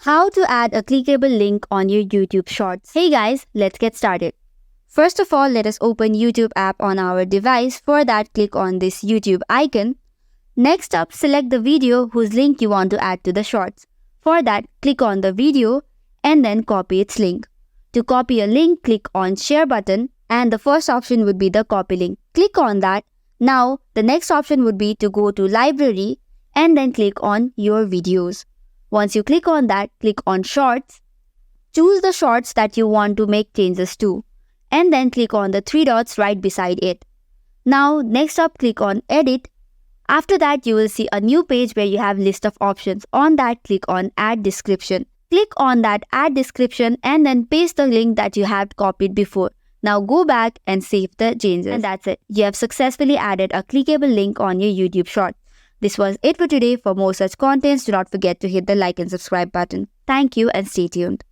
How to add a clickable link on your YouTube Shorts. Hey guys, let's get started. First of all, let us open YouTube app on our device. For that, click on this YouTube icon. Next up, select the video whose link you want to add to the Shorts. For that, click on the video and then copy its link. To copy a link, click on Share button and the first option would be the copy link. Click on that. Now, the next option would be to go to Library and then click on Your Videos. Once you click on that, click on Shorts. Choose the shorts that you want to make changes to and then click on the three dots right beside it. Now, next up, click on Edit. After that, you will see a new page where you have list of options. On that, click on Add Description. Click on that Add Description and then paste the link that you have copied before. Now go back and save the changes. And that's it. You have successfully added a clickable link on your YouTube short. This was it for today. For more such contents, do not forget to hit the like and subscribe button. Thank you and stay tuned.